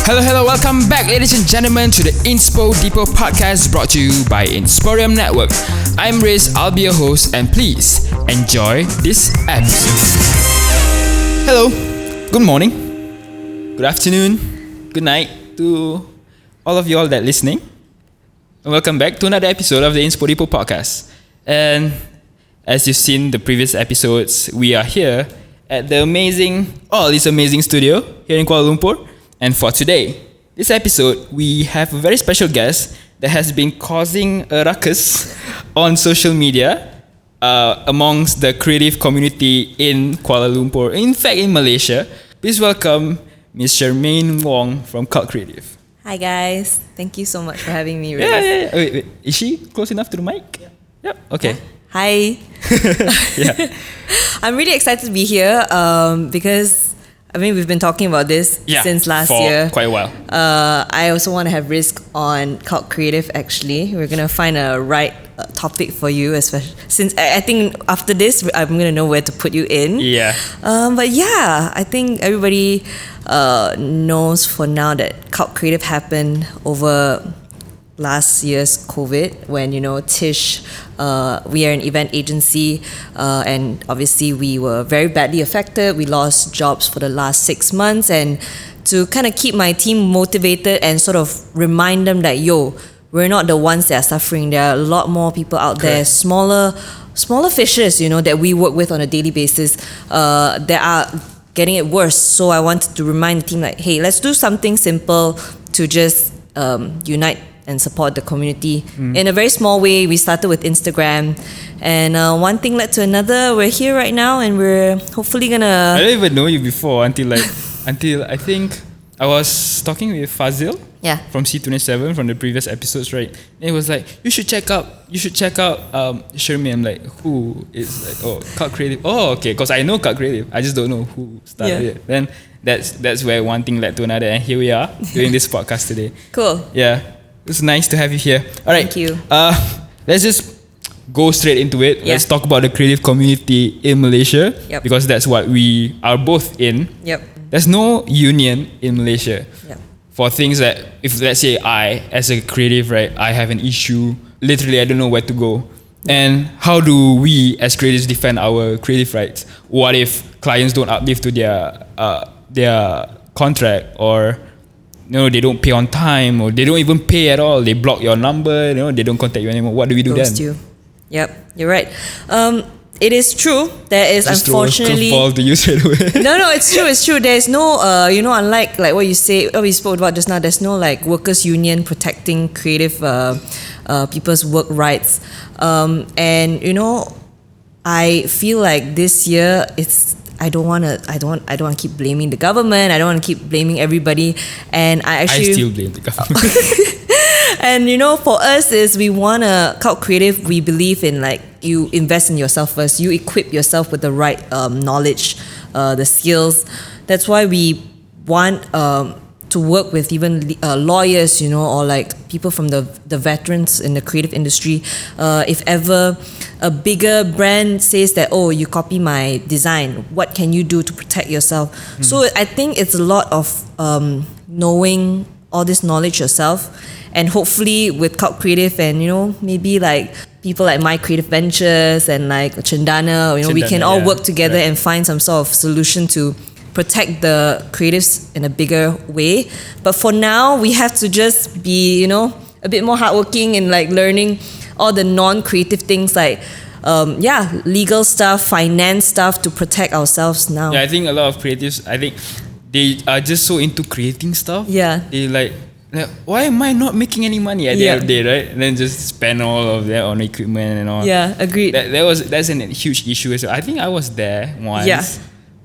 Hello, welcome back, ladies and gentlemen, to the Inspo Depot podcast brought to you by Insporeum Network. I'm Rizq, I'll be your host, and please enjoy this episode. Hello, good morning, good afternoon, good night to all of y'all that are listening. And welcome back to another episode of the Inspo Depot podcast. And as you've seen the previous episodes, we are here at the all this amazing studio here in Kuala Lumpur. And for today, this episode, we have a very special guest that has been causing a ruckus on social media amongst the creative community in Kuala Lumpur. In fact, in Malaysia. Please welcome Miss Shermaine Wong from Cult Creative. Hi guys, thank you so much for having me. Yeah. Wait. Is she close enough to the mic? Yep. Okay. Hi. Yeah. I'm really excited to be here because we've been talking about this since last year. For quite a while. I also want to have Rizq on Cult Creative actually. We're going to find a right topic for you, especially since I think after this, I'm going to know where to put you in. Yeah. But yeah, I think everybody knows for now that Cult Creative happened over last year's COVID when, Tish, we are an event agency and obviously we were very badly affected. We lost jobs for the last 6 months, and to kind of keep my team motivated and sort of remind them that, we're not the ones that are suffering. There are a lot more people out there, smaller fishes, that we work with on a daily basis that are getting it worse. So I wanted to remind the team like, hey, let's do something simple to just unite and support the community in a very small way. We started with Instagram, and one thing led to another. We're here right now, and we're hopefully gonna. I didn't even know you before until I think I was talking with Fazil. Yeah. From C27 from the previous episodes, right? And it was like you should check out Shermaine. I'm like, who is Cult Creative? Oh, okay, because I know Cult Creative. I just don't know who started it. Then that's where one thing led to another, and here we are doing this podcast today. Cool. Yeah. It's nice to have you here. All right. Thank you. Let's just go straight into it. Yeah. Let's talk about the creative community in Malaysia. Yep. Because that's what we are both in. Yep. There's no union in Malaysia. Yep. For things that, if let's say I, as a creative, right, I have an issue, literally I don't know where to go. And how do we as creatives defend our creative rights? What if clients don't uplift to their contract, or they don't pay on time, or they don't even pay at all? They block your number, they don't contact you anymore. What do we do Ghost then? you. Yep, you're right. It is true. There is Just unfortunately. Throw a curveball to you straight away. No, it's true. There's no, unlike like what we spoke about just now. There's no like workers' union protecting creative people's work rights. And I feel like this year I don't want to keep blaming the government. I don't want to keep blaming everybody. And I still blame the government. And for us is we want to Cult Creative. We believe in like you invest in yourself first. You equip yourself with the right knowledge, the skills. That's why we want to work with even lawyers, or like people from the veterans in the creative industry. If ever a bigger brand says that, you copy my design, what can you do to protect yourself? So I think it's a lot of knowing all this knowledge yourself, and hopefully with Cult Creative and maybe like people like My Creative Ventures and like Chendana, we can all work together and find some sort of solution to protect the creatives in a bigger way. But for now, we have to just be, a bit more hardworking and like learning all the non-creative things like, legal stuff, finance stuff to protect ourselves now. Yeah, I think a lot of creatives, they are just so into creating stuff. Yeah. They like, why am I not making any money at the end of the day, right? And then just spend all of that on equipment and all. Yeah, agreed. That's a huge issue as well. I think I was there once. Yeah.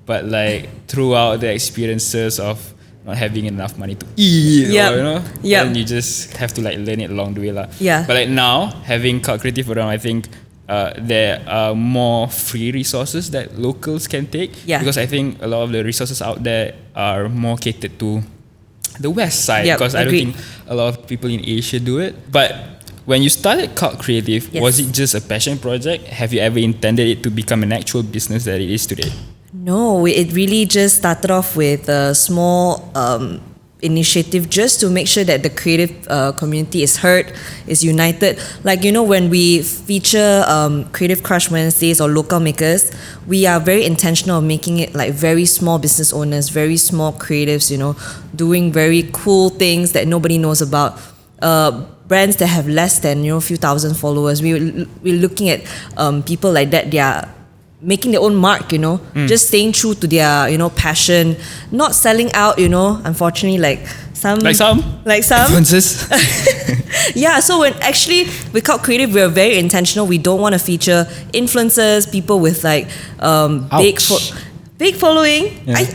But like throughout the experiences of not having enough money to eat, or, and you just have to like learn it along the way. Yeah. But like now, having Cult Creative around, I think there are more free resources that locals can take. Yeah. Because I think a lot of the resources out there are more catered to the west side, because I don't think a lot of people in Asia do it. But when you started Cult Creative, was it just a passion project? Have you ever intended it to become an actual business that it is today? No, it really just started off with a small initiative just to make sure that the creative community is heard, is united. Like, when we feature Creative Crush Wednesdays or local makers, we are very intentional of making it like very small business owners, very small creatives, doing very cool things that nobody knows about. Brands that have less than a few thousand followers. We're looking at people like that. They are making their own mark, just staying true to their passion, not selling out, unfortunately, like some influencers. Yeah, so when actually with Cult Creative, we're very intentional. We don't want to feature influencers, people with like big following. Yeah.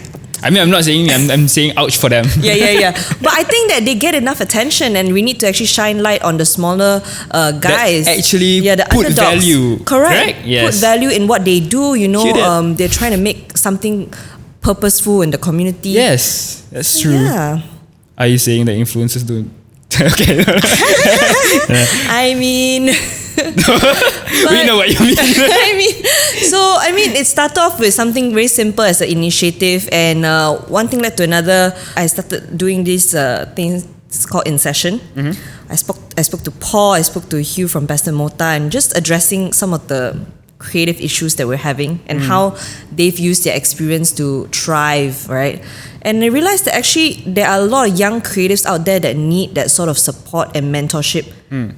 I'm not saying I'm saying ouch for them. Yeah. But I think that they get enough attention, and we need to actually shine light on the smaller guys. That actually the put underdogs. Value. Correct. Yes. Put value in what they do. They're trying to make something purposeful in the community. Yes, that's true. Yeah. Are you saying that influencers don't? Okay. I mean. We know what you mean. It started off with something very simple as an initiative, and one thing led to another. I started doing this thing. It's called In Session. Mm-hmm. I spoke to Paul. I spoke to Hugh from Best and Mota, and just addressing some of the creative issues that we're having and how they've used their experience to thrive, right? And I realized that actually there are a lot of young creatives out there that need that sort of support and mentorship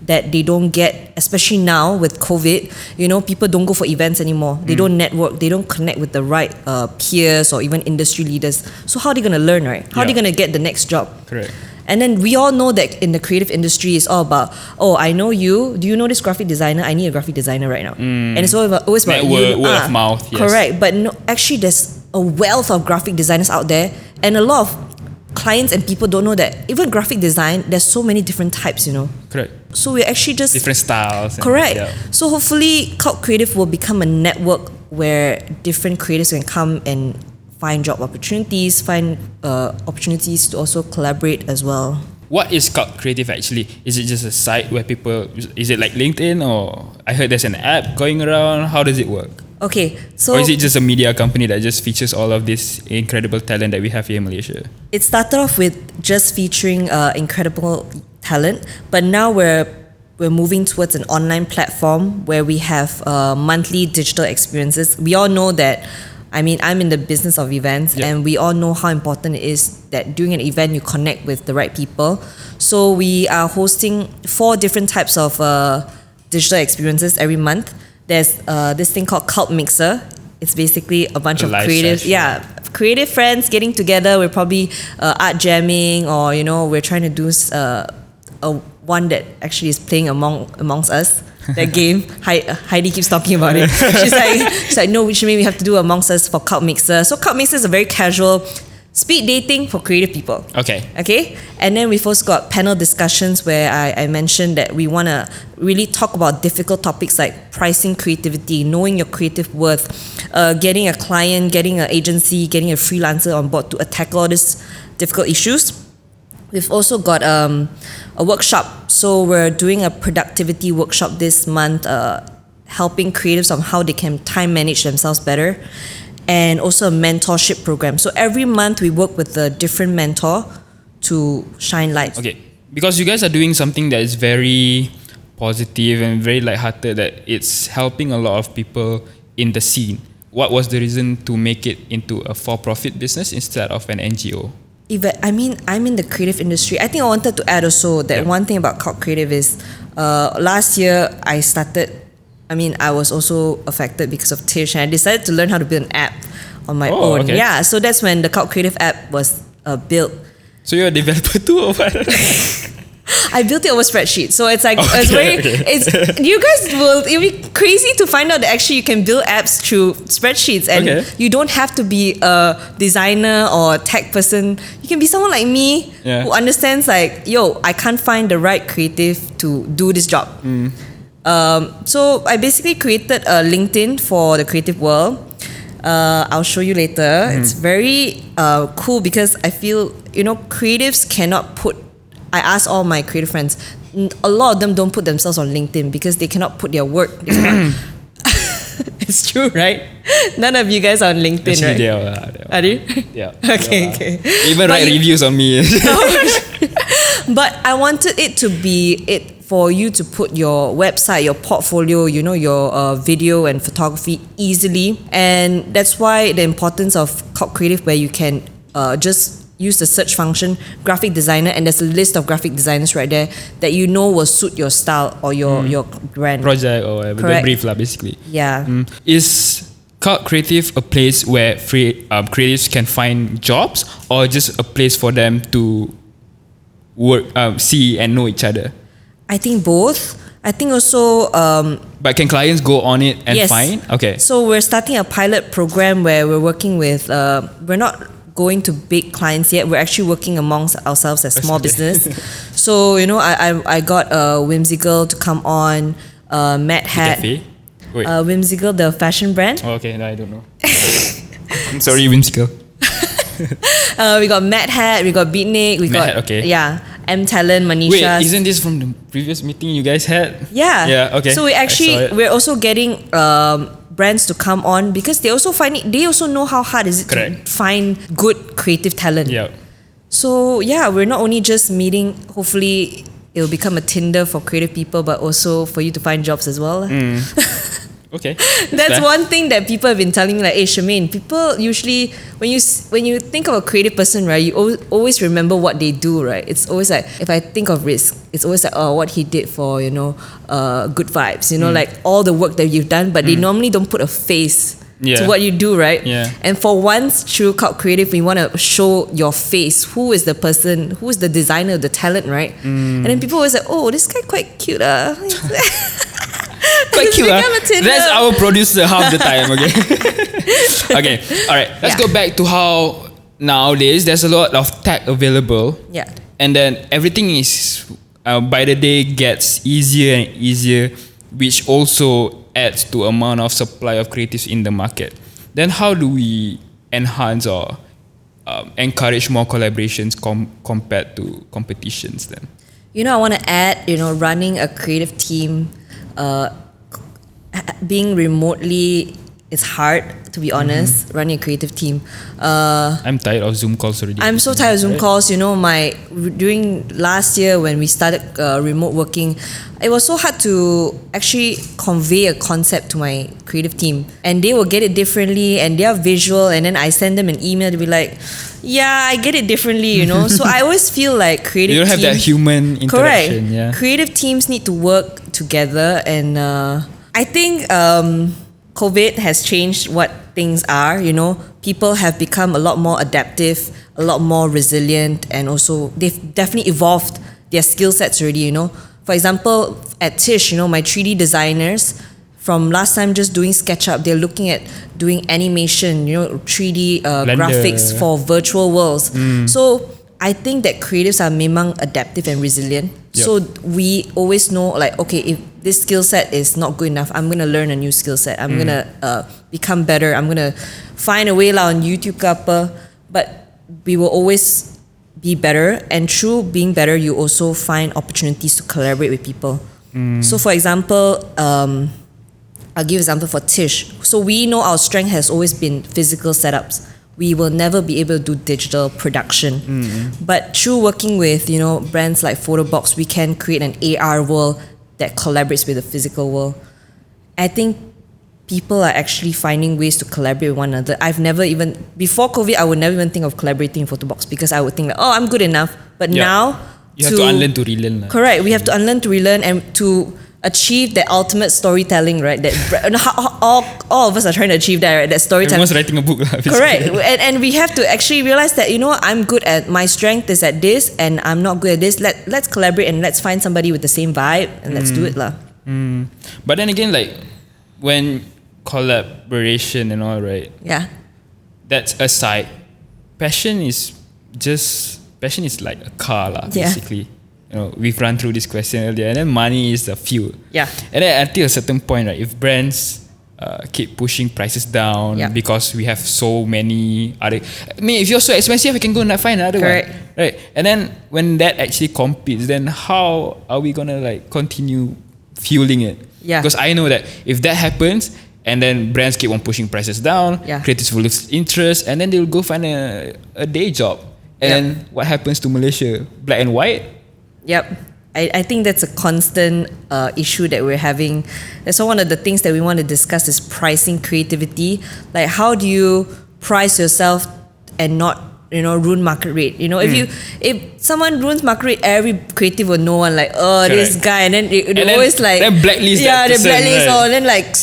that they don't get, especially now with COVID. People don't go for events anymore. They don't network. They don't connect with the right peers or even industry leaders. So how are they going to learn, right? How are they going to get the next job? Correct. And then we all know that in the creative industry, it's all about, I know you. Do you know this graphic designer? I need a graphic designer right now. And it's always about word of mouth. Yes. Correct. But no, actually, there's a wealth of graphic designers out there, and a lot of clients and people don't know that even graphic design, there's so many different types. Correct. So we're actually just different styles. Correct. So hopefully, Cult Creative will become a network where different creators can come and find job opportunities, find opportunities to also collaborate as well. What is Cult Creative actually? Is it just a site where people, is it like LinkedIn, or I heard there's an app going around? How does it work? Okay, so... Or is it just a media company that just features all of this incredible talent that we have here in Malaysia? It started off with just featuring incredible talent, but now we're moving towards an online platform where we have monthly digital experiences. We all know that, I'm in the business of events, and we all know how important it is that during an event you connect with the right people. So we are hosting 4 different types of digital experiences every month. There's this thing called Cult Mixer. It's basically a bunch of creative, creative friends getting together. We're probably art jamming, or we're trying to do one that actually is playing amongst us. That game, Heidi keeps talking about it. She's like, no, we should maybe have to do Amongst Us for Cult Mixer. So Cult Mixer is a very casual speed dating for creative people. Okay. And then we've also got panel discussions where I mentioned that we want to really talk about difficult topics like pricing creativity, knowing your creative worth, getting a client, getting an agency, getting a freelancer on board to tackle all these difficult issues. We've also got a workshop. So we're doing a productivity workshop this month, helping creatives on how they can time manage themselves better, and also a mentorship program. So every month we work with a different mentor to shine light. Okay, because you guys are doing something that is very positive and very lighthearted, that it's helping a lot of people in the scene. What was the reason to make it into a for-profit business instead of an NGO? I'm in the creative industry. I think I wanted to add also that one thing about Cult Creative is last year I was also affected because of Tish, and I decided to learn how to build an app on my own. Okay. Yeah, so that's when the Cult Creative app was built. So you're a developer too, or what? I built it over spreadsheet, so it's like you guys it'll be crazy to find out that actually you can build apps through spreadsheets, and you don't have to be a designer or a tech person. You can be someone like me who understands I can't find the right creative to do this job. So I basically created a LinkedIn for the creative world. I'll show you later. It's very cool because I feel creatives cannot put. I asked all my creative friends. A lot of them don't put themselves on LinkedIn because they cannot put their work. It's true, right? None of you guys are on LinkedIn, Actually, right? Are you? Yeah. Okay. Even write reviews on me. But I wanted it to be for you to put your website, your portfolio, your video and photography easily. And that's why the importance of Cult Creative, where you can just use the search function, graphic designer, and there's a list of graphic designers right there that will suit your style or your brand. Project or whatever. The brief lah, basically. Yeah. Is Cult Creative a place where creatives can find jobs, or just a place for them to work, see and know each other? I think both. I think also... but can clients go on it and find? Okay. So we're starting a pilot program where we're working with... we're not going to big clients yet. We're actually working amongst ourselves as small business. So, I got Whimsical to come on, Mad Hat. Cafe? Wait. Whimsical, the fashion brand. Oh, okay, no, I don't know. I'm sorry, Whimsical. We got Mad Hat, we got Beatnik, we got... Hat, okay. Yeah, M Talent, Manisha. Wait, isn't this from the previous meeting you guys had? Yeah. Yeah, okay. So we're also getting brands to come on, because they also know how hard is it to find good creative talent. Yeah. So yeah, we're not only just meeting, hopefully it'll become a Tinder for creative people, but also for you to find jobs as well. Okay. That's one thing that people have been telling me, like, hey Shermaine, people usually, when you think of a creative person, right, you always remember what they do, right? It's always like, if I think of Rizq, it's always like, oh, what he did for, good vibes, like all the work that you've done, but they normally don't put a face to what you do, right? Yeah. And for once, through Cult Creative, we want to show your face. Who is the person? Who is the designer, the talent, right? And then people always like, oh, this guy quite cute. Quite cute. That's our producer half the time, okay? Okay, alright. Let's go back to how nowadays there's a lot of tech available. Yeah. And then everything is, by the day, gets easier and easier, which also adds to amount of supply of creatives in the market. Then how do we enhance or encourage more collaborations compared to competitions then? I want to add, running a creative team, being remotely, it's hard, to be honest, running a creative team. I'm tired of Zoom calls already. I'm so tired of Zoom calls. During last year when we started remote working, it was so hard to actually convey a concept to my creative team, and they will get it differently, and they are visual, and then I send them an email to be like, yeah, I get it differently, So I always feel like creative teams... You don't have that human interaction. Correct. Yeah. Creative teams need to work together, and I think COVID has changed what things are, People have become a lot more adaptive, a lot more resilient, and also they've definitely evolved their skill sets already, For example, at Tish, my 3D designers, from last time just doing SketchUp, they're looking at doing animation, 3D graphics for virtual worlds. So I think that creatives are memang adaptive and resilient. Yep. So we always know, like, okay, if this skill set is not good enough, I'm going to learn a new skill set. I'm going to become better. I'm going to find a way lah on YouTube ke apa. But we will always be better. And through being better, you also find opportunities to collaborate with people. So for example, I'll give an example for Tish. So we know our strength has always been physical setups. We will never be able to do digital production. But through working with, brands like Photobox, we can create an AR world that collaborates with the physical world. I think people are actually finding ways to collaborate with one another. Before COVID, I would never even think of collaborating in Photobox, because I would think like, oh, I'm good enough. But now... You have to unlearn to relearn. Correct. We have to unlearn to relearn, and to achieve that ultimate storytelling, right? That all of us are trying to achieve that, right? That storytelling. Everyone's writing a book. Correct. And we have to actually realize that, I'm good at, my strength is at this, and I'm not good at this. Let's collaborate, and let's find somebody with the same vibe, and let's do it lah. But then again, like, when collaboration and all, right? Yeah. That's aside. Passion is like a car lah, basically. We've run through this question earlier, and then money is the fuel. Yeah. And then until a certain point, right, if brands keep pushing prices down because we have so many other... if you're so expensive, we can go and find another one. Right. And then when that actually competes, then how are we gonna continue fueling it? Yeah. Because I know that if that happens And then brands keep on pushing prices down. Yeah. Creatives will lose interest, and then they will go find a day job. And what happens to Malaysia? Black and white. Yep. I think that's a constant issue that we're having. That's one of the things that we want to discuss is pricing creativity. Like, how do you price yourself and not, ruin market rate? If someone ruins market rate, every creative will know one like, this guy, and then they always like, then blacklist that person, they blacklist, right? or then like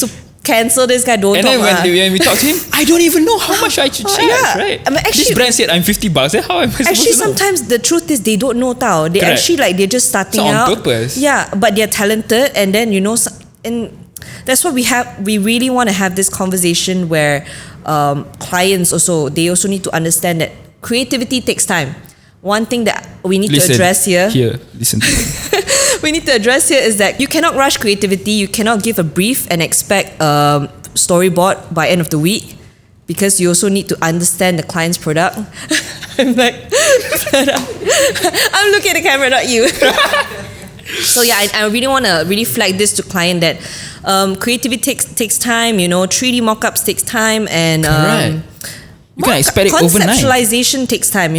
cancel this guy. Don't and talk. And then when we talk to him, I don't even know how much I should charge, right? I mean, actually, this brand said I'm $50. Then how am I supposed to know? Actually, sometimes the truth is they don't know tau. They Correct. actually they're just starting out. On purpose. Yeah, but they're talented, and then and that's what we have. We really want to have this conversation where clients they also need to understand that creativity takes time. One thing that we need to address here. Listen to me. We need to address here is that you cannot rush creativity. You cannot give a brief and expect storyboard by end of the week, because you also need to understand the client's product. I'm like, I'm looking at the camera, not you. So yeah, I really want to flag this to client that creativity takes time. 3D mockups takes time, and you can't expect it overnight. Conceptualization takes time.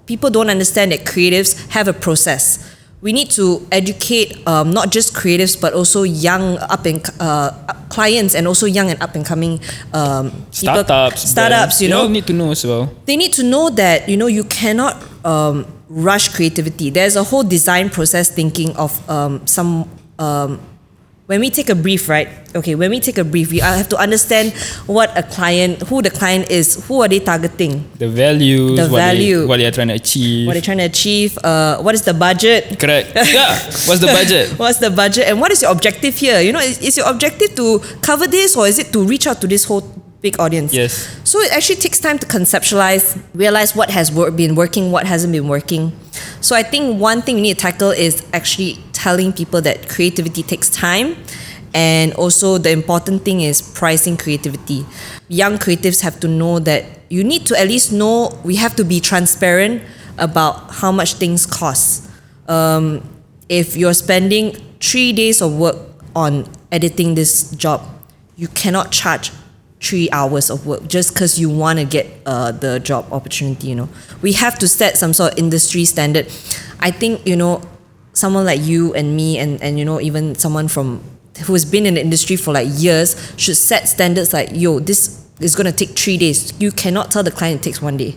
People don't understand that creatives have a process. We need to educate not just creatives but also young clients, and also young and up and coming startups. They all need to know as well. They need to know that you cannot rush creativity. There's a whole design process thinking of when we take a brief, right? Okay, when we take a brief, we have to understand who the client is, who are they targeting, the values, what they are trying to achieve, what is the budget? Correct. Yeah. What's the budget? What's the budget, and what is your objective here? Is your objective to cover this, or is it to reach out to this whole big audience? Yes. So it actually takes time to conceptualize, realize what has been working, what hasn't been working. So I think one thing we need to tackle is actually telling people that creativity takes time, and also the important thing is pricing creativity. Young creatives have to know that you need to at least know, we have to be transparent about how much things cost. If you're spending 3 days of work on editing this job, you cannot charge 3 hours of work just because you want to get the job opportunity. We have to set some sort of industry standard. I think someone like you and me, and even someone who has been in the industry for like years should set standards like, this is going to take 3 days. You cannot tell the client it takes 1 day.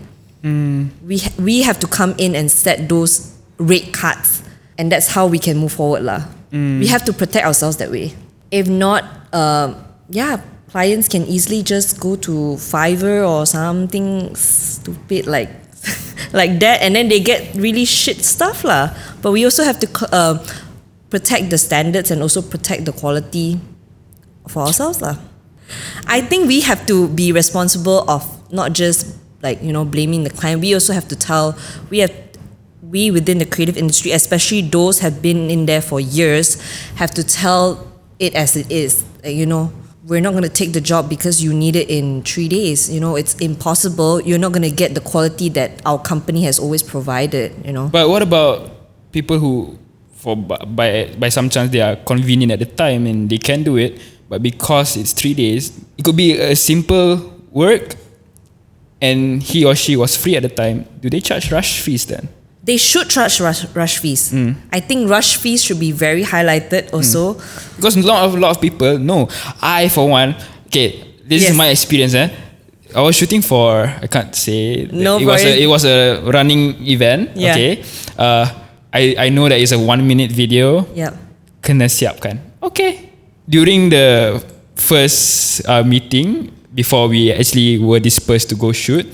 We have to come in and set those rate cards, and that's how we can move forward lah. We have to protect ourselves that way. If not, clients can easily just go to Fiverr or something stupid like that, and then they get really shit stuff lah. But we also have to protect the standards and also protect the quality for ourselves lah. I think we have to be responsible of not just blaming the client. We also have to tell, we within the creative industry, especially those have been in there for years, have to tell it as it is. We're not going to take the job because you need it in 3 days. It's impossible. You're not going to get the quality that our company has always provided. But what about people who, by some chance, they are convenient at the time and they can do it, but because it's 3 days, it could be a simple work, and he or she was free at the time. Do they charge rush fees then? They should charge rush fees. I think rush fees should be very highlighted also. Because a lot of people know. I, for one, this is my experience. I was shooting for, I can't say. It was a running event. Yeah. Okay. I know that it's a 1 minute video. Yep. Kena siapkan. Okay. During the first meeting, before we actually were dispersed to go shoot,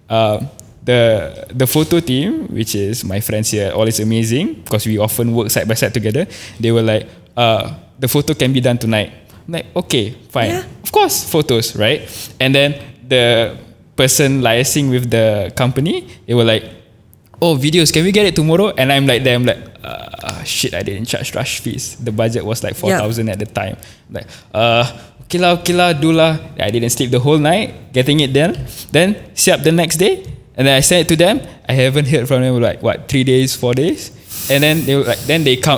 the photo team, which is my friends here, always amazing because we often work side by side together. They were like, the photo can be done tonight. I'm like, okay, fine. Yeah. Of course, photos, right? And then the person liaising with the company, they were like, oh, videos, can we get it tomorrow? And I'm like, shit, I didn't charge rush fees. The budget was like 4,000 at the time. I'm like, okay lah, do lah. I didn't sleep the whole night getting it done. Then siap the next day. And then I sent it to them. I haven't heard from them like 3 days, 4 days. And then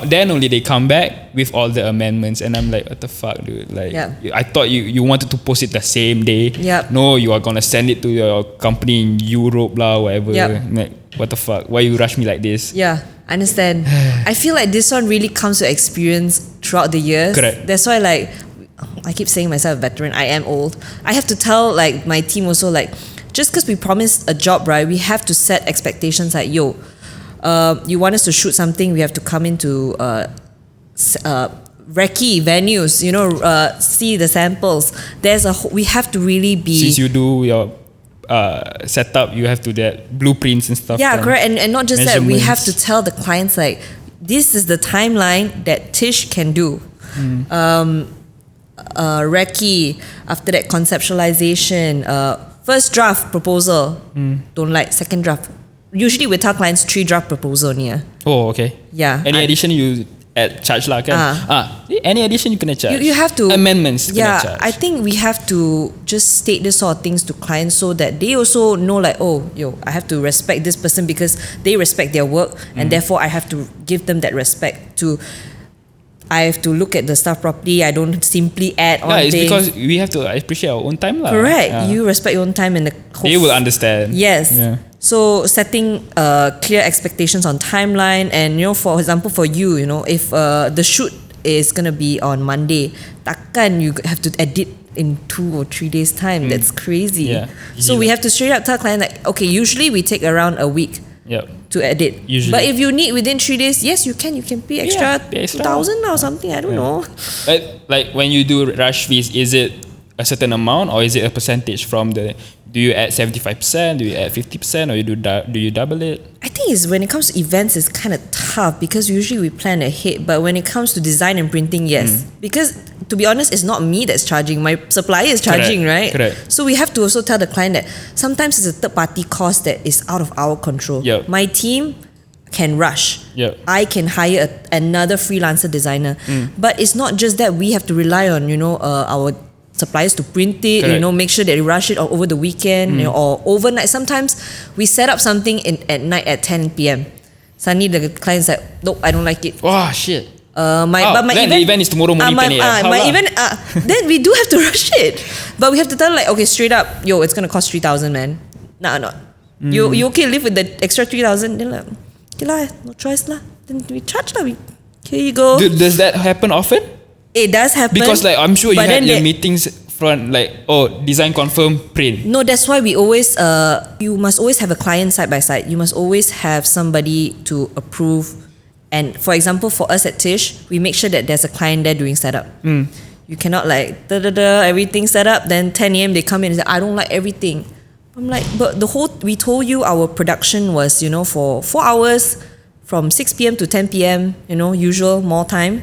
then only they come back with all the amendments, and I'm like, what the fuck, dude? Like, I thought you wanted to post it the same day. Yep. No, you are gonna send it to your company in Europe lah, whatever. Yep. Like, what the fuck? Why you rush me like this? Yeah, I understand. I feel like this one really comes to experience throughout the years. Correct. That's why, like, I keep saying myself a veteran. I am old. I have to tell like my team also, like, just because we promised a job, right? We have to set expectations like, yo, you want us to shoot something, we have to come into recce venues, you know, see the samples. We have to really be. Since you do your setup, you have to do that blueprints and stuff. Yeah, correct. And not just that, we have to tell the clients like, this is the timeline that Tish can do. Recce, after that conceptualization, first draft proposal, don't like, second draft. Usually we tell clients 3 draft proposal near. Oh, okay. Yeah. Any addition you add charge lah kan? Any addition you kena charge. You have to amendments. Yeah, kena charge. I think we have to just state this sort of things to clients so that they also know like, oh, I have to respect this person because they respect their work, and therefore I have to give them that respect to. I have to look at the stuff properly. I don't simply add on it's things. because we have to appreciate our own time lah. Correct. You respect your own time, and they will understand. Yes. Yeah. So setting clear expectations on timeline, and you know, for example, for you, you know, if the shoot is gonna be on Monday, takkan you have to edit in 2 or 3 days time. That's crazy. Yeah. So we have to straight up tell client like, okay, usually we take around a week. Yep. To edit. Usually. But if you need within 3 days, yes, you can pay extra, 2,000 or something. I don't know. Like when you do rush fees, is it a certain amount or is it a percentage from the? Do you add 75%? Do you add 50%? Or do you double it? I think it's when it comes to events, it's kind of tough because usually we plan ahead. But when it comes to design and printing, yes, because to be honest, it's not me that's charging. My supplier is charging, right? Correct. So we have to also tell the client that sometimes it's a third-party cost that is out of our control. Yep. My team can rush. Yep. I can hire another freelancer designer. But it's not just that. We have to rely on, you know, our suppliers to print it. Correct. You know, make sure they rush it over the weekend, you know, or overnight. Sometimes we set up something at night at 10 p.m. Suddenly the client's like, nope, I don't like it. Oh shit. But my event, the event is tomorrow morning 10 a.m. My event, then we do have to rush it. But we have to tell like, okay, straight up, yo, it's gonna cost 3,000, man. Nah. You okay live with the extra 3,000? Then like, okay lah, no choice lah. Then we charge lah. Here you go. Does that happen often? It does happen. Because like I'm sure you had your meetings front like, design confirm, print. No, that's why we always you must always have a client side by side. You must always have somebody to approve. And for example, for us at Tish, we make sure that there's a client there doing setup. You cannot like everything set up, then 10 a.m. they come in and say, I don't like everything. I'm like, but we told you our production was, you know, for 4 hours from 6 p.m. to 10 p.m., you know, usual, more time.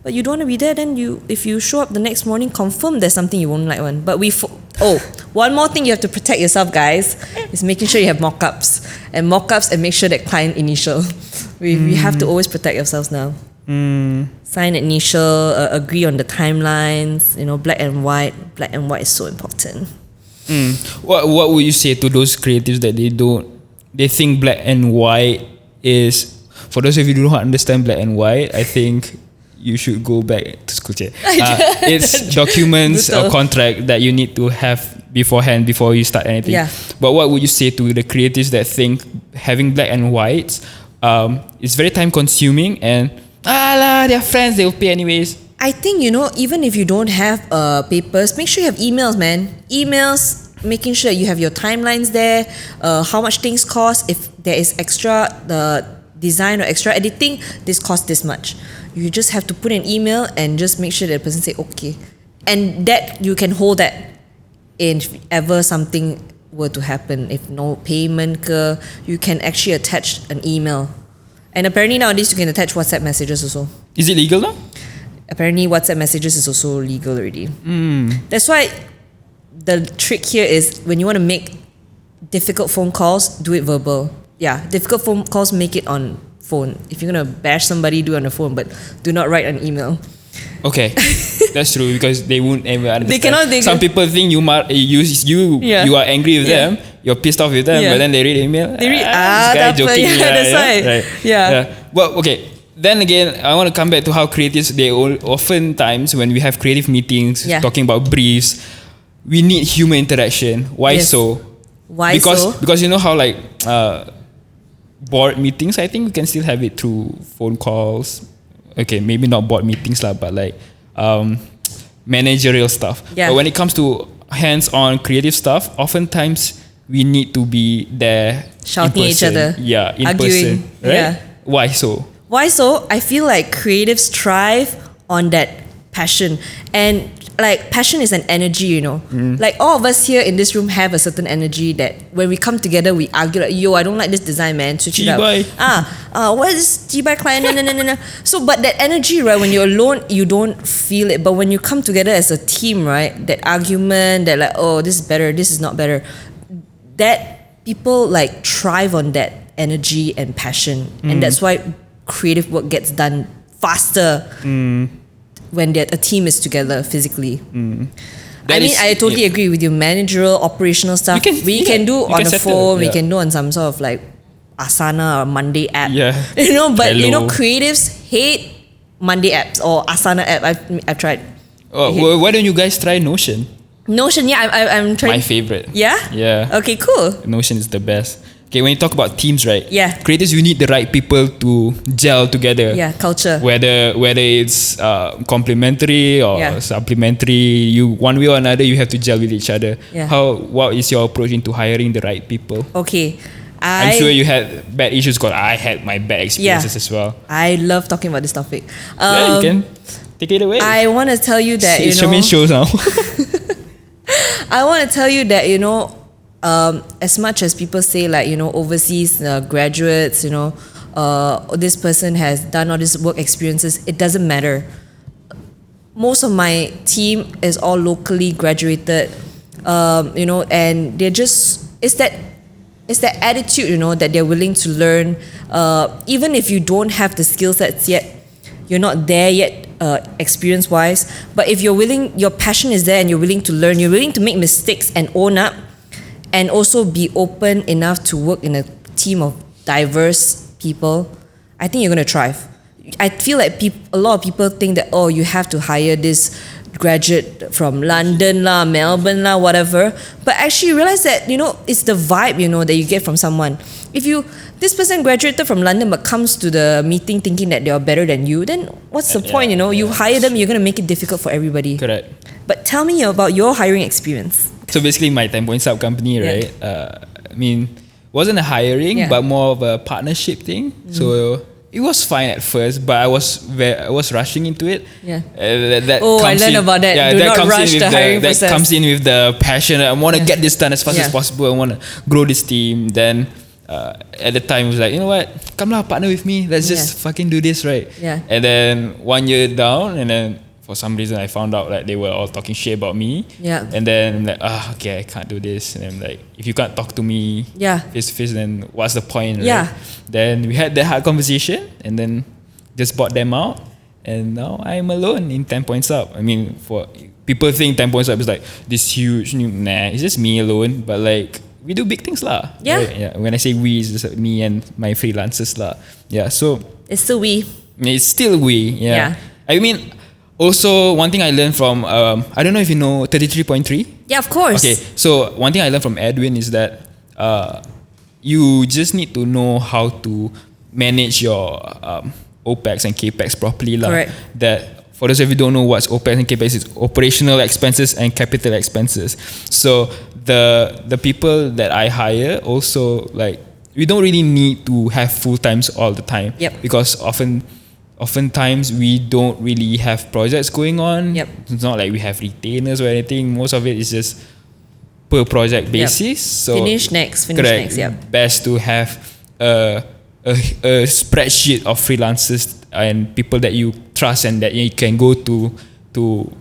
But you don't want to be there, then if you show up the next morning, confirm there's something you won't like one. But one more thing you have to protect yourself, guys, is making sure you have mock-ups and make sure that client initial. We have to always protect yourselves now. Sign initial, agree on the timelines, you know, black and white. Black and white is so important. What would you say to those creatives that they think black and white is, for those of you who don't understand black and white, I think you should go back to school. It's documents or contract that you need to have beforehand before you start anything. Yeah. But what would you say to the creatives that think having black and whites is very time consuming and they're friends, they'll pay anyways? I think, you know, even if you don't have papers, make sure you have emails, man. Emails, making sure you have your timelines there, how much things cost. If there is extra design or extra editing, this costs this much. You just have to put an email and just make sure that the person say okay. And that you can hold that if ever something were to happen. If no payment, you can actually attach an email. And apparently nowadays you can attach WhatsApp messages also. Is it legal now? Apparently WhatsApp messages is also legal already. That's why the trick here is when you want to make difficult phone calls, do it verbal. Yeah, difficult phone calls, make it on phone. If you're gonna bash somebody, do it on the phone, but do not write an email. Okay, that's true because they won't ever understand. They cannot. Some people think you are angry with them. you're pissed off with them, but then they read the email. They read, this guy joking. that's why. Right. Yeah. Well, okay. Then again, I want to come back to how creatives, they oftentimes when we have creative meetings, talking about briefs, we need human interaction. Why so? Why so? Because you know how like board meetings, I think we can still have it through phone calls. Okay, maybe not board meetings lah, but like managerial stuff. Yeah. But when it comes to hands-on creative stuff, oftentimes we need to be there, shouting at each other, in arguing, person, right? Why so? Why so? I feel like creatives thrive on that passion, and like passion is an energy, you know. Like all of us here in this room have a certain energy that when we come together, we argue like, yo, I don't like this design, man. Switch it up. What is this G-Buy client? No. So, but that energy, right? When you're alone, you don't feel it. But when you come together as a team, right? That argument, that like, oh, this is better, this is not better. That people like thrive on that energy and passion, and that's why creative work gets done faster when a team is together physically. I totally agree with you. Managerial, operational stuff we can do on the phone. We can do on some sort of like Asana or Monday app. You know, but you know, creatives hate Monday apps or Asana app. I've tried. Oh, why don't you guys try Notion? Notion, I'm trying. My favorite. Yeah. Okay, cool. Notion is the best. Okay, when you talk about teams, right? Yeah. Creators, you need the right people to gel together. Yeah, culture. Whether it's complementary or supplementary, you one way or another, you have to gel with each other. Yeah. What is your approach into hiring the right people? Okay. I'm sure you had bad issues because I had my bad experiences as well. I love talking about this topic. You can take it away. I want to tell you that, it's Shermaine shows now. I want to tell you that, you know, as much as people say like, you know, overseas graduates, you know, this person has done all these work experiences, it doesn't matter. Most of my team is all locally graduated, you know, and they're just, it's that attitude, you know, that they're willing to learn. Even if you don't have the skill sets yet, you're not there yet experience wise, but if you're willing, your passion is there and you're willing to learn, you're willing to make mistakes and own up, and also be open enough to work in a team of diverse people, I think you're going to thrive. I feel like a lot of people think that, oh, you have to hire this graduate from London lah, Melbourne lah, whatever. But actually you realize that, you know, it's the vibe, you know, that you get from someone. If this person graduated from London but comes to the meeting thinking that they are better than you, then what's the point, you know? You hire them, you're going to make it difficult for everybody. Correct. But tell me about your hiring experience. So basically my 10 Points Up company, right? I mean, wasn't a hiring, but more of a partnership thing. So it was fine at first, but I was rushing into it. I learned about that. Do not rush the hiring process. That comes in with the passion. I want to get this done as fast as possible. I want to grow this team. Then at the time, it was like, you know what? Come lah, partner with me. Let's just fucking do this, right? And then 1 year down, and then for some reason I found out like they were all talking shit about me. And then I'm like, okay, I can't do this. And I'm like, if you can't talk to me face to face, then what's the point, right? Then we had that hard conversation and then just bought them out. And now I'm alone in 10 Points Up. I mean, for people think 10 Points Up is like this huge, nah, it's just me alone. But like, we do big things lah. Right? When I say we, it's just me and my freelancers lah. So it's still we. It's still we. I mean, also, one thing I learned from, I don't know if you know 33.3? Yeah, of course. Okay, so one thing I learned from Edwin is that you just need to know how to manage your OPEX and CAPEX properly. Correct. That for those of you who don't know what's OPEX and CAPEX, it's operational expenses and capital expenses. So the people that I hire also, like, we don't really need to have full times all the time. Because oftentimes we don't really have projects going on. It's not like we have retainers or anything. Most of it is just per project basis. So finish next. Best to have a spreadsheet of freelancers and people that you trust and that you can go to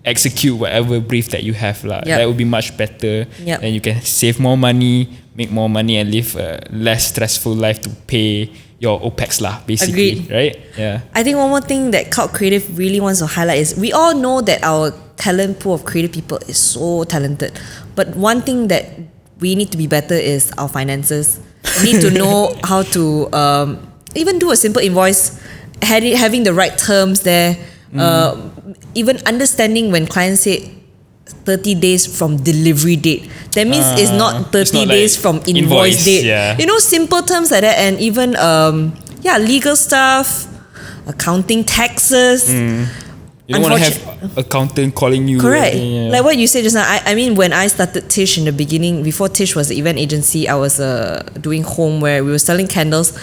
execute whatever brief that you have lah. That would be much better. And you can save more money, make more money, and live a less stressful life to pay your OPEX lah, basically. Agreed. Right? I think one more thing that Cult Creative really wants to highlight is we all know that our talent pool of creative people is so talented. But one thing that we need to be better is our finances. We need to know how to even do a simple invoice, having the right terms there. Even understanding when clients say 30 days from delivery date. That means it's not 30 days from invoice date. Yeah. You know, simple terms like that. And even legal stuff, accounting, taxes. You don't want to have accountant calling you. Correct. Like what you said just now. I mean, when I started Tish in the beginning, before Tish was the event agency, I was doing home where we were selling candles.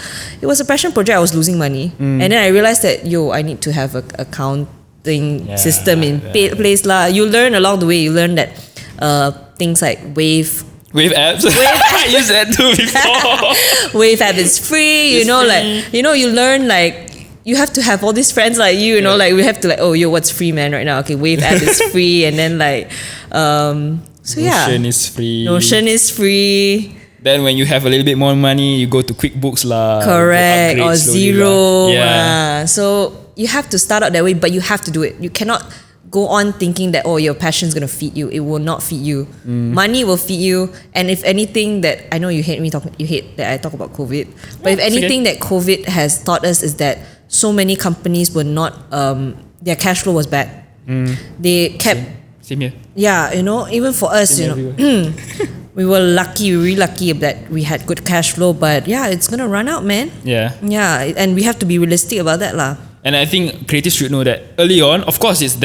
It was a passion project. I was losing money. And then I realized that, I need to have an accounting system in place lah. You learn along the way. You learn that things like Wave apps. I used that too before. Wave app is free. You learn like, you have to have all these friends like you, like we have to what's free, man, right now? Okay, Wave app is free, and then Notion is free. Notion is free. Then when you have a little bit more money, you go to QuickBooks lah. Correct, or Zero. Yeah. So you have to start out that way, but you have to do it. You cannot go on thinking that your passion is gonna feed you. It will not feed you. Money will feed you, and if anything that I know you hate that I talk about COVID, but if anything that COVID has taught us is that so many companies were not their cash flow was bad. They kept same here. Yeah, even for us, we were really lucky that we had good cash flow, but it's gonna run out, man. Yeah, and we have to be realistic about that lah. And I think creatives should know that early on. Of course, it's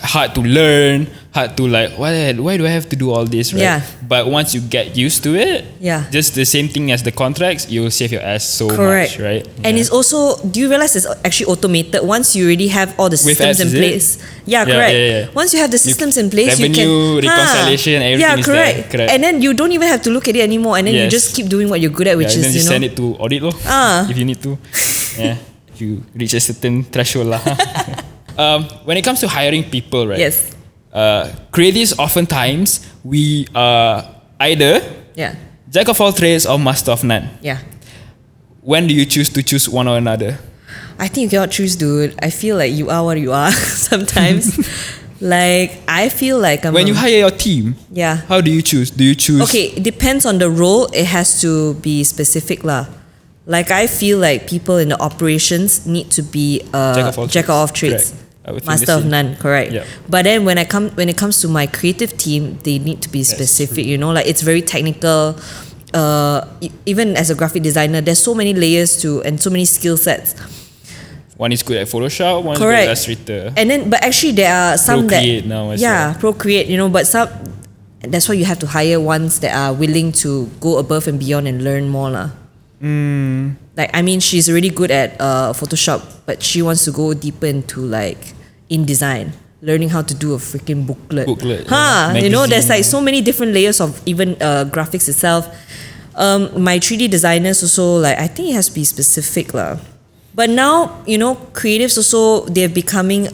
hard to learn, hard to why do I have to do all this, right? Yeah. But once you get used to it, just the same thing as the contracts, you'll save your ass so much, right? And it's also, do you realize it's actually automated once you already have all the systems in place? Yeah, correct. Yeah. Once you have the systems in place, you can reconciliation, everything is there. Correct. And then you don't even have to look at it anymore, and then you just keep doing what you're good at, which is then you send it to audit if you need to. You reach a certain threshold lah. When it comes to hiring people, right? Yes. Creatives oftentimes we are either jack of all trades or master of none. Yeah. When do you choose one or another? I think you cannot choose, dude. I feel like you are what you are sometimes. Like I feel like when you hire your team, how do you choose? Do you choose? Okay, it depends on the role. It has to be specific lah. Like I feel like people in the operations need to be jack of all trades, master of none. Correct. Yep. But then when it comes to my creative team, they need to be specific. Like it's very technical. Even as a graphic designer, there's so many layers and so many skill sets. One is good at Photoshop, one is good at Illustrator. And then, but actually there are some Procreate now as well. Procreate. But some. That's why you have to hire ones that are willing to go above and beyond and learn more lah. Like I mean, she's really good at Photoshop, but she wants to go deeper into InDesign, learning how to do a freaking booklet. There's like so many different layers of even graphics itself. My 3D designers also, I think it has to be specific lah. But now creatives also, they're becoming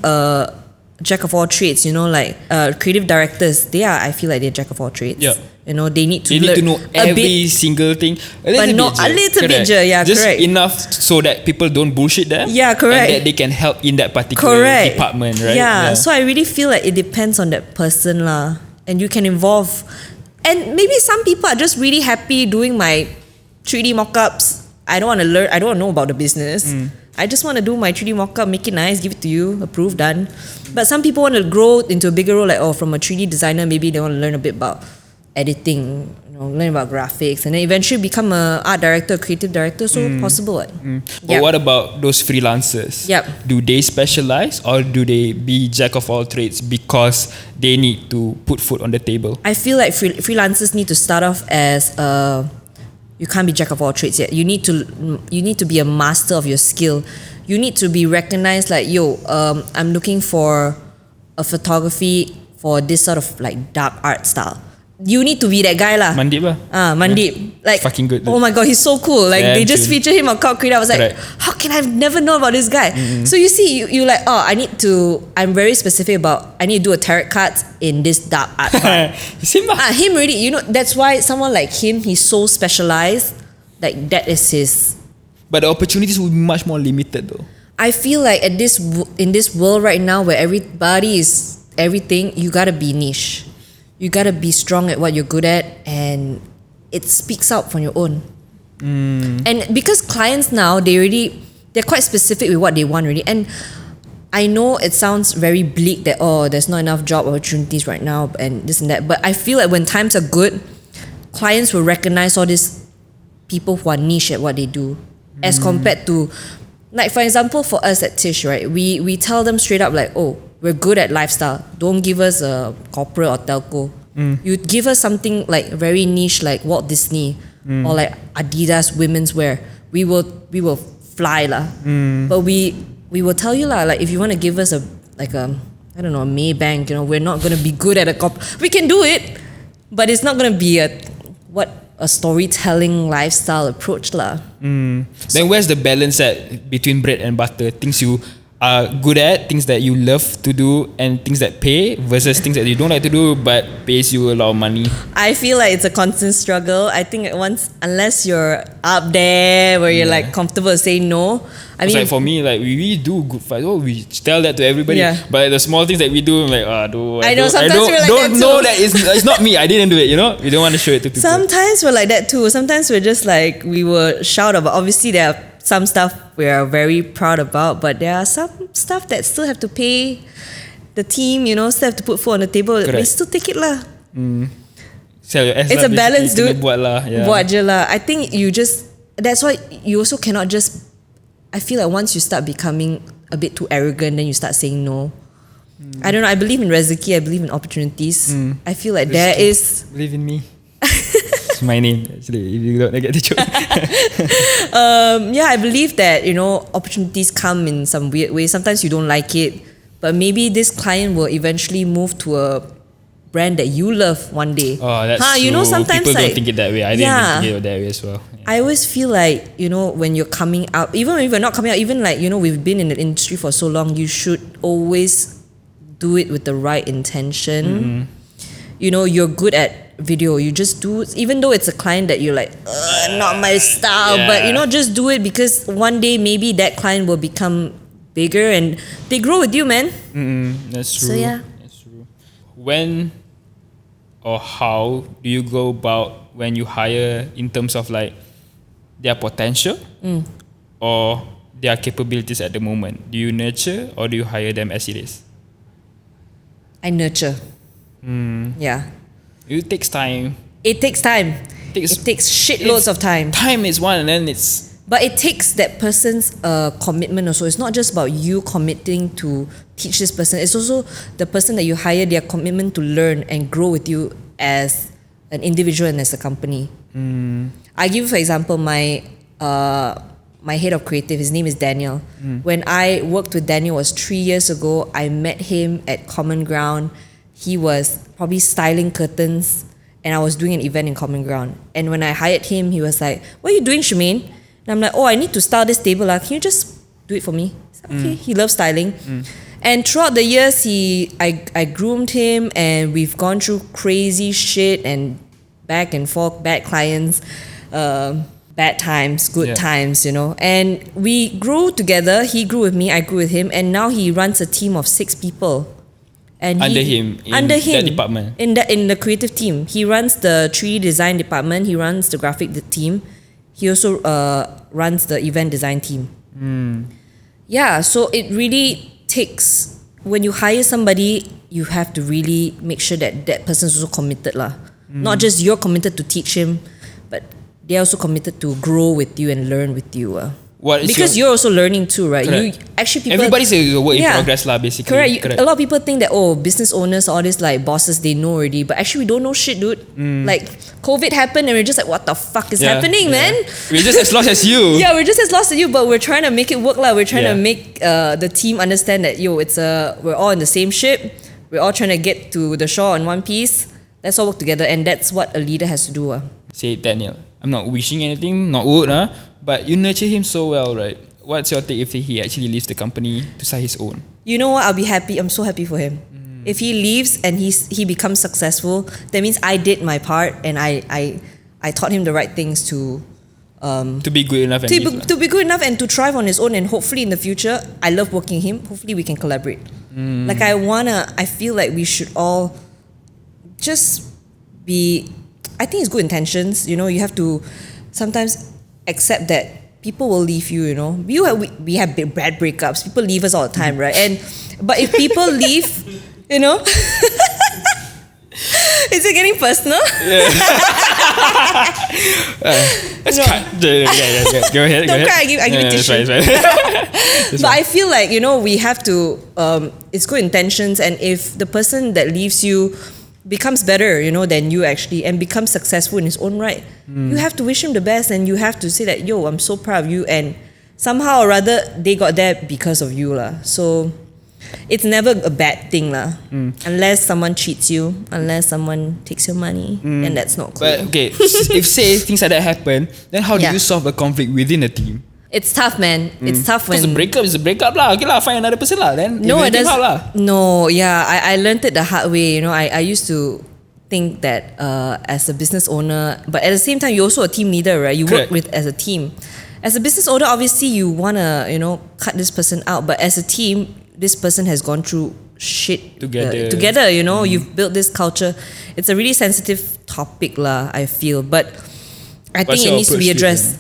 jack of all trades. Creative directors, I feel like they're jack of all trades. Yep. They need to know every single thing. A little bit, just correct. enough so that people don't bullshit them. Yeah, correct. And that they can help in that particular department, right? Yeah, so I really feel like it depends on that person lah. And you can involve. And maybe some people are just really happy doing my 3D mockups. I don't want to learn. I don't want to know about the business. I just want to do my 3D mockup, make it nice, give it to you, approve, done. But some people want to grow into a bigger role, from a 3D designer, maybe they want to learn a bit about editing, learn about graphics, and then eventually become a art director, creative director. So possible. But what about those freelancers? Yep. Do they specialize or do they be jack of all trades because they need to put food on the table? I feel like freelancers need to start off as you can't be jack of all trades yet. You need to be a master of your skill. You need to be recognized I'm looking for a photography for this sort of dark art style. You need to be that guy lah. Mandip lah. Mandip. Fucking good. Oh my god, he's so cool. They just featured him on Cult Creator. I was like, how can I never know about this guy? So you see, you I'm very specific about, I need to do a tarot cards in this dark art. Him lah. Him really, that's why someone like him, he's so specialized. That is his. But the opportunities will be much more limited though. I feel like in this world right now where everybody is everything, you gotta be niche. You gotta be strong at what you're good at, and it speaks out from your own. And because clients now, they're quite specific with what they want already. And I know it sounds very bleak that there's not enough job opportunities right now and this and that. But I feel like when times are good, clients will recognize all these people who are niche at what they do, as compared to, like for example, for us at Tish, right? We tell them straight up like, we're good at lifestyle. Don't give us a corporate or telco. You give us something like very niche, like Walt Disney or like Adidas women's wear. We will fly lah. But we will tell you lah, like if you want to give us a Maybank, we're not gonna be good at a we can do it, but it's not gonna be a storytelling lifestyle approach lah. Then where's the balance at between bread and butter? Things you are good at, things that you love to do, and things that pay versus things that you don't like to do but pays you a lot of money. I feel like it's a constant struggle. I think unless you're up there where you're like comfortable saying no. I mean, like for me, like we do good fights. We tell that to everybody. But the small things that we do, I'm like, I don't know that it's not me. I didn't do it. We don't want to show it to people. Sometimes we're like that too. Sometimes we're just like, we will shout about. Obviously, there are some stuff we are very proud about, but there are some stuff that still have to pay the team. Still have to put food on the table. Correct. We still take it lah. It's a balance, dude. Buat je lah. I think that's why you also cannot just. I feel like once you start becoming a bit too arrogant, then you start saying no. I don't know. I believe in Rizq. I believe in opportunities. I feel like there is. Believe in me. It's my name actually. If you don't get the joke. I believe that opportunities come in some weird way. Sometimes you don't like it, but maybe this client will eventually move to a brand that you love one day. Oh, that's true. Sometimes people don't think it that way. I didn't think it that way as well. I always feel like, when you're coming out, even if you're not coming out, even like, we've been in the industry for so long, you should always do it with the right intention. You're good at video. You just do it, even though it's a client that you're like, not my style, but just do it because one day maybe that client will become bigger and they grow with you, man. That's true. So yeah. That's true. When or how do you go about when you hire in terms of like their potential or their capabilities at the moment? Do you nurture or do you hire them as it is? I nurture. Yeah. It takes time. It takes time. It takes shitloads of time. Time is one, and then it's. But it takes that person's commitment also. It's not just about you committing to teach this person. It's also the person that you hire, their commitment to learn and grow with you as an individual and as a company. I give you, for example, my head of creative. His name is Daniel. When I worked with Daniel, it was 3 years ago. I met him at Common Ground. He was probably styling curtains, and I was doing an event in Common Ground. And when I hired him, he was like, "What are you doing, Shermaine?" And I'm like, "I need to style this table. Can you just do it for me?" Okay. He loves styling. And throughout the years, I groomed him, and we've gone through crazy shit and back and forth, bad clients, bad times, good times, And we grew together. He grew with me, I grew with him, and now he runs a team of 6 people. And under him, that department, in the creative team, he runs the 3D design department. He runs the graphic team. He also runs the event design team. So it really takes, when you hire somebody, you have to really make sure that that person is also committed lah. Not just you're committed to teach him, but they're also committed to grow with you and learn with you. Because you're also learning too, right? Everybody's a work in progress lah, basically. Correct. A lot of people think that business owners, all these like bosses, they know already, but actually we don't know shit, dude. Like COVID happened and we're just like, what the fuck is happening, man? We're just as lost as you. We're just as lost as you, but we're trying to make it work lah. We're trying to make the team understand that we're all in the same ship. We're all trying to get to the shore in one piece. Let's all work together, and that's what a leader has to do. Say, Daniel, I'm not wishing anything, not would, but you nurture him so well, right? What's your take if he actually leaves the company to start his own? You know what? I'll be happy. I'm so happy for him. If he leaves and he becomes successful, that means I did my part and I taught him the right things to be good enough to be good enough and to thrive on his own. And hopefully in the future, I love working with him. Hopefully we can collaborate. I feel like we should all just be. I think it's good intentions. You know, you have to sometimes accept that people will leave you. You know, we have bad breakups. People leave us all the time, right? But if people leave, you know. Is it getting personal? Yeah. Let's cut. Yeah. Go ahead. Don't cry. I give you tissue. It's But I feel like, you know, we have to. It's good intentions, and if the person that leaves you becomes better, you know, than you actually, and becomes successful in his own right, you have to wish him the best, and you have to say that, yo, I'm so proud of you, and somehow or rather they got there because of you, lah. So. It's never a bad thing lah. Unless someone cheats you, unless someone takes your money, then that's not cool. But okay, if say things like that happen, then how do you solve a conflict within a team? It's tough, man. It's tough when... Because a breakup is a breakup lah. Okay lah, find another person lah. Then no, it does. Lah. No, yeah, I learned it the hard way. You know, I used to think that as a business owner, but at the same time, you're also a team leader, right? You Correct. work with as a team. As a business owner, obviously you wanna, you know, cut this person out. But as a team, this person has gone through shit together, you know. You've built this culture. It's a really sensitive topic lah, I feel. But I think it needs to be addressed.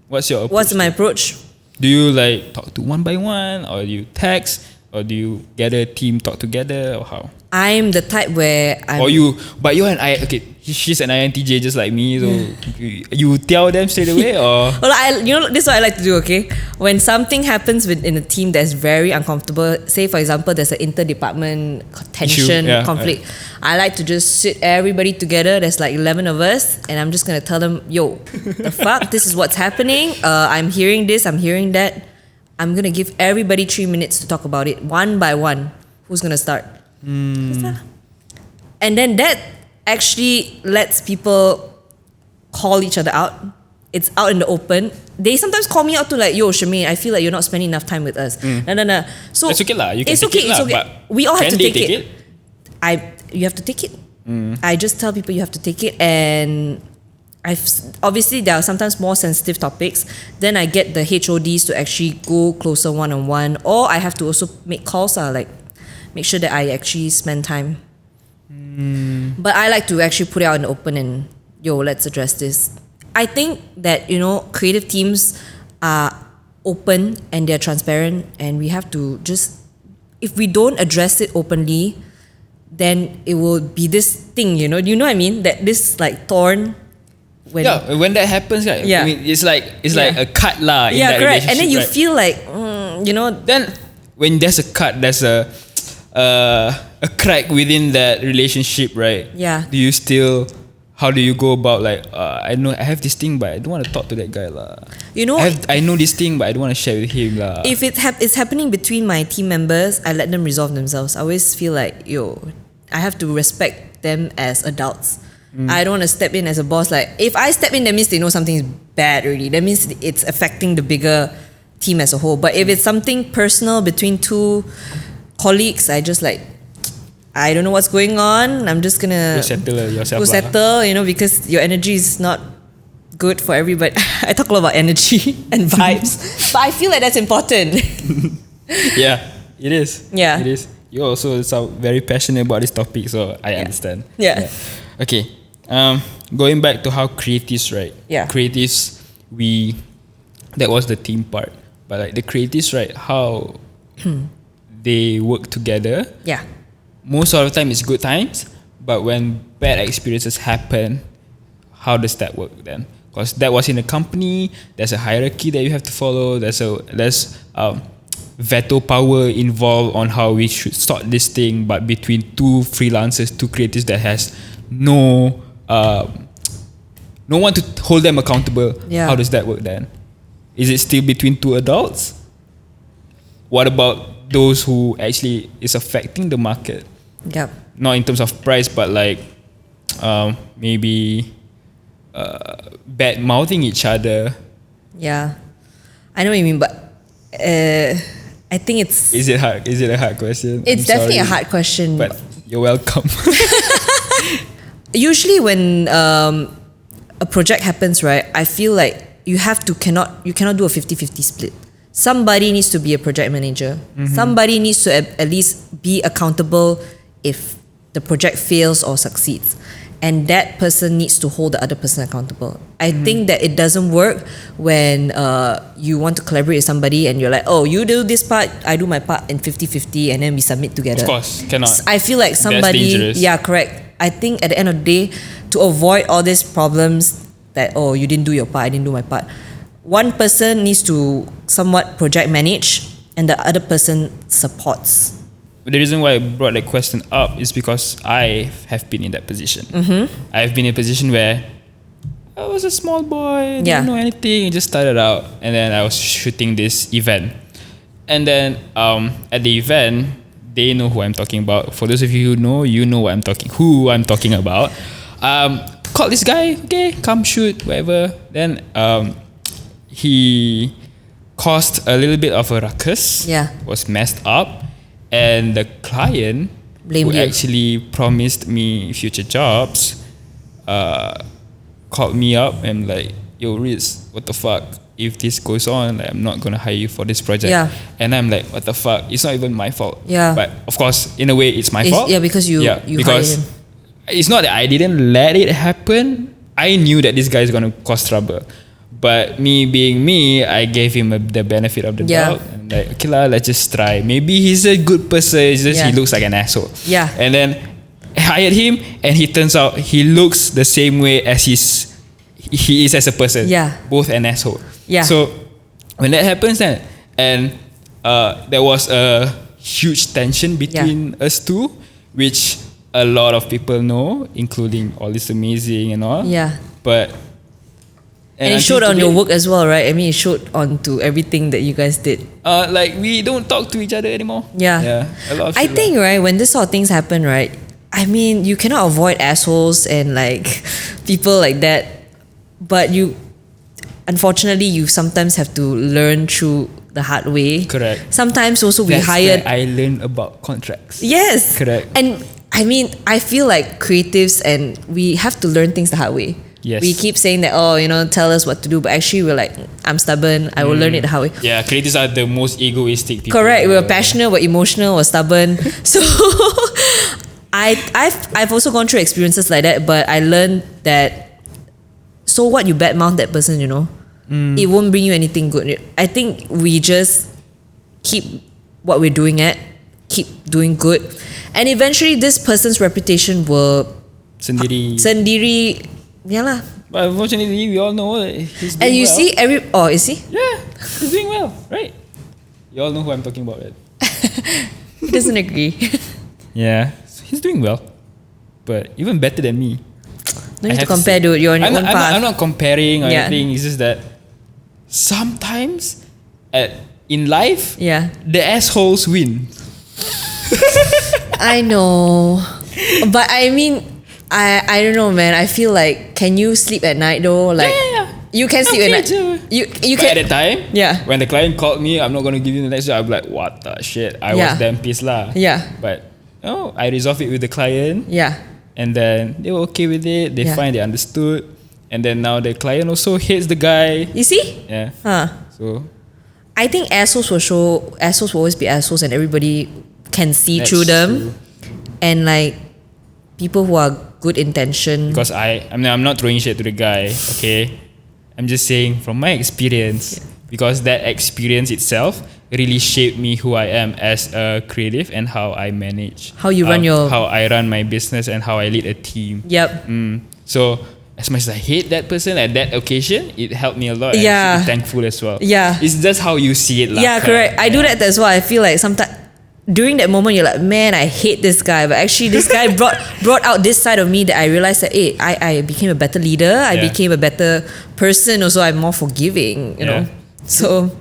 What's your approach? What's my approach? Do you like talk to one by one, or do you text, or do you gather a team talk together, or how? I'm the type where but you're an she's an INTJ just like me, so you tell them straight away, or? Well, you know, this is what I like to do, okay? When something happens within a team that's very uncomfortable, say for example, there's an interdepartment tension, conflict, I like to just sit everybody together, there's like 11 of us, and I'm just gonna tell them, yo, the fuck, this is what's happening, I'm hearing this, I'm hearing that, I'm gonna give everybody 3 minutes to talk about it, one by one. Who's gonna start? And then that actually lets people call each other out. It's out in the open. They sometimes call me out to like, yo, Shermaine, I feel like you're not spending enough time with us. No. So it's okay lah. You can it's take okay. it lah, It's okay. but We all have to can they take take it. You have to take it. I just tell people you have to take it, and obviously there are sometimes more sensitive topics. Then I get the HODs to actually go closer one-on-one, or I have to also make calls, like make sure that I actually spend time. But I like to actually put it out in the open and, yo, let's address this. I think that, you know, creative teams are open and they're transparent, and we have to just, if we don't address it openly, then it will be this thing, you know what I mean? That this like thorn. When that happens, right? I mean, it's like a cut lah. In that correct. And then you right? feel like, you know. Then when there's a cut, there's a crack within that relationship, right? Yeah. How do you go about like, I know I have this thing, but I don't want to talk to that guy lah. You know, I know this thing, but I don't want to share with him lah. If it's happening between my team members, I let them resolve themselves. I always feel like, I have to respect them as adults. I don't want to step in as a boss. Like, if I step in, that means they know something is bad already. That means it's affecting the bigger team as a whole. But if it's something personal between two colleagues, I just like, I don't know what's going on. I'm just gonna go settle, you know, because your energy is not good for everybody. I talk a lot about energy and vibes, but I feel like that's important. Yeah, it is. Yeah, it is. You also sound very passionate about this topic, so I understand. Yeah. Okay. Going back to how creatives, right? Yeah. Creatives, that was the team part, but like the creatives, right? How they work together. Yeah. Most of the time it's good times, but when bad experiences happen, how does that work then? Because that was in a company, there's a hierarchy that you have to follow, there's veto power involved on how we should start this thing, but between two freelancers, two creatives that has no one to hold them accountable. How does that work then? Is it still between two adults? What about those who actually is affecting the market? Yep. Not in terms of price, but like maybe bad mouthing each other. Yeah, I know what you mean, but I think it's. Is it hard? Is it a hard question? It's definitely a hard question. But you're welcome. Usually, when a project happens, right, I feel like you cannot do a 50-50 split. Somebody needs to be a project manager. Somebody needs to at least be accountable if the project fails or succeeds. And that person needs to hold the other person accountable. I think that it doesn't work when you want to collaborate with somebody and you're like, oh, you do this part, I do my part in 50-50 and then we submit together. Of course, cannot. I feel like somebody... That's dangerous. Yeah, correct. I think at the end of the day, to avoid all these problems that, oh, you didn't do your part, I didn't do my part, one person needs to somewhat project manage and the other person supports. The reason why I brought that question up is because I have been in that position. I've been in a position where I was a small boy, didn't know anything, I just started out, and then I was shooting this event. And then at the event, they know who I'm talking about. For those of you who know, you know who I'm talking about. Called this guy, okay, come shoot, whatever. Then he caused a little bit of a ruckus. Was messed up. And the client who actually promised me future jobs called me up and like, yo Rizq, what the fuck? If this goes on, like, I'm not gonna hire you for this project. And I'm like, what the fuck? It's not even my fault. But of course, in a way, it's my fault. Because you because hired him. It's not that I didn't let it happen. I knew that this guy is gonna cause trouble. But me being me, I gave him the benefit of the doubt. And like, okay lah, let's just try. Maybe he's a good person, it's just he looks like an asshole. And then I hired him and he turns out he looks the same way as he is as a person. Both an asshole. So when that happens then, and there was a huge tension between us two, which a lot of people know, including all this amazing and all. But and it showed on your work as well, right? I mean, it showed on to everything that you guys did. Like we don't talk to each other anymore. A lot of I think, right, when this sort of things happen, right, I mean, you cannot avoid assholes and like people like that. But unfortunately, you sometimes have to learn through the hard way. Correct. Sometimes also we hired... I learned about contracts. Yes. Correct. And I mean, I feel like creatives and we have to learn things the hard way. We keep saying that, oh, you know, tell us what to do, but actually we're like, I'm stubborn, I will learn it the hard way. Creatives are the most egoistic people. Correct, we're passionate, we're emotional, we're stubborn. So I've also gone through experiences like that, but I learned that, so what, you badmouth that person, you know, it won't bring you anything good. I think we just keep what we're doing keep doing good, and eventually this person's reputation will sendiri. Yeah lah. But unfortunately, we all know that he's doing well. And you see is he? Yeah, he's doing well, right? You all know who I'm talking about, right? He doesn't agree. Yeah, he's doing well, but even better than me. No need to compare, dude. You're on your own path. I'm not comparing or anything. It's just that sometimes in life, the assholes win. I know, but I mean, I don't know, man. I feel like, can you sleep at night though? Like, you can sleep at night. You can. At the time, when the client called me, I'm not gonna give you the next job. I'm like, what the shit? I was damn pissed lah. But I resolved it with the client. And then they were okay with it. They they understood. And then now the client also hates the guy. You see? So I think assholes will always be assholes, and everybody can see through them. True. And like people who are good intention. Because I'm not throwing shit to the guy, okay? I'm just saying from my experience, because that experience itself really shaped me who I am as a creative and how I manage. How I run my business and how I lead a team. So as much as I hate that person at that occasion, it helped me a lot. And I'm thankful as well. It's just how you see it. Correct. I do that as well. I feel like sometimes during that moment you're like, man, I hate this guy, but actually this guy brought out this side of me that I realized that I became a better leader. I became a better person. Also, I'm more forgiving. You know, so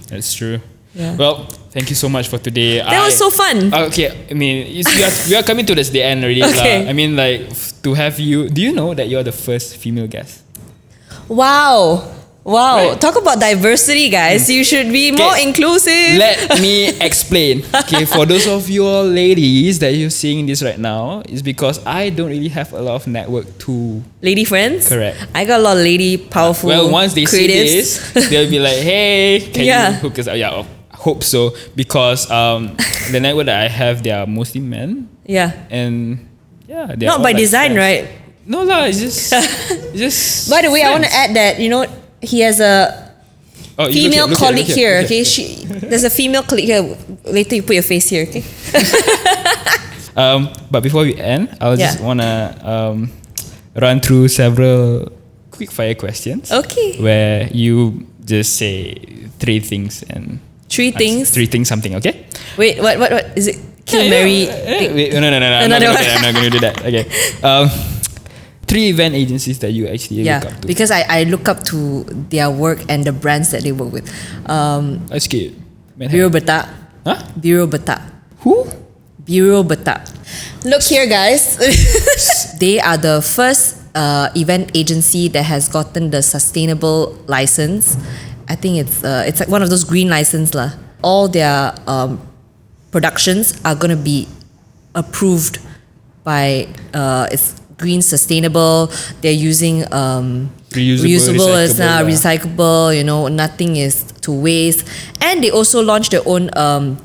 that's true. Well, thank you so much for today. That was so fun. Okay, I mean, we are coming to the end already. I mean, like, to have you. Do you know that you're the first female guest? Wow. Right. Talk about diversity, guys. You should be more inclusive. Let me explain. Okay, for those of you all ladies that you're seeing this right now, it's because I don't really have a lot of network to lady friends. Correct. I got a lot of lady powerful. Well, once they creatives. see this, they'll be like, "Hey, can you hook us up?" hope so, because the network that I have, they are mostly men. Yeah. And yeah, they're Not all by like design, friends. right? No lah, it's just. By the way, I want to friends. add that, you know, he has a Oh, you female look colleague here, okay? okay. There's a female colleague here. Later you put your face here, okay? But before we end, I just Yeah. wanna run through several quick fire questions. Okay. Where you just say three things and Three things. Three things something, okay? Wait, what is it? Kill, Yeah, marry. Wait, no. I'm not Another gonna do one. that. I'm not gonna do that. Okay. Three event agencies that you actually Yeah, look up to. because I look up to their work and the brands that they work with. Let's get Biro Beta. Huh? Biro Beta. Who? Biro Beta. Look here, guys. They are the first event agency that has gotten the sustainable license. I think it's like one of those green license lah. All their productions are gonna be approved by it's green sustainable. They're using reusable, recyclable. You know, nothing is to waste. And they also launched their own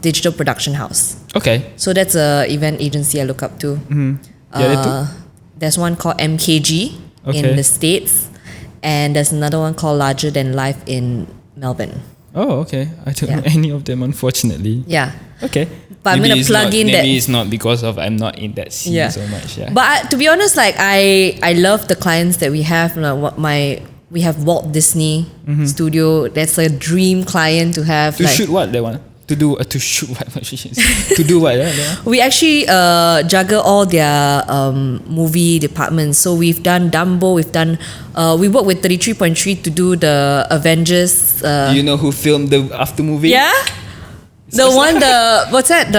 digital production house. Okay. So that's a event agency I look up to. The other two? There's one called MKG in Okay. the States, and there's another one called Larger Than Life in Melbourne. Oh, okay. I don't know Yeah. any of them, unfortunately. Yeah. Okay. But I'm Maybe gonna it's plug not- in that. Maybe it's not because of I'm not in that scene Yeah. so much. Yeah. But to be honest, like I love the clients that we have. We have Walt Disney Studio. That's a dream client to have. to like, shoot what that one? To shoot what? To do what? Yeah, that one? We actually juggle all their movie departments. So we've done Dumbo. We work with 33.3 to do the Avengers. Do you know who filmed the after movie? Yeah, what's that?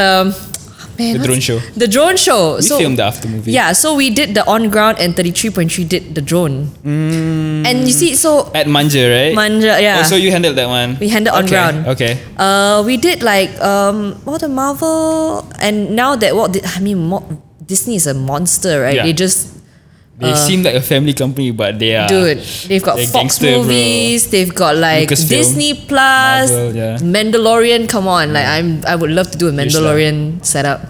The drone show. The drone show. We filmed the after movie. Yeah, so we did the on ground and 33.3 did the drone. And you see, so At Manja, right? Manja, yeah. Oh, so you handled that one. We handled on ground. Okay. We did like the Marvel, and now that Disney is a monster, right? Yeah. They seem like a family company, but they are. Dude, they've got they're Fox gangster, bro. movies. They've got like Lucasfilm, Disney Plus, Marvel, yeah. Mandalorian. Come on, like I would love to do a Wish Mandalorian setup.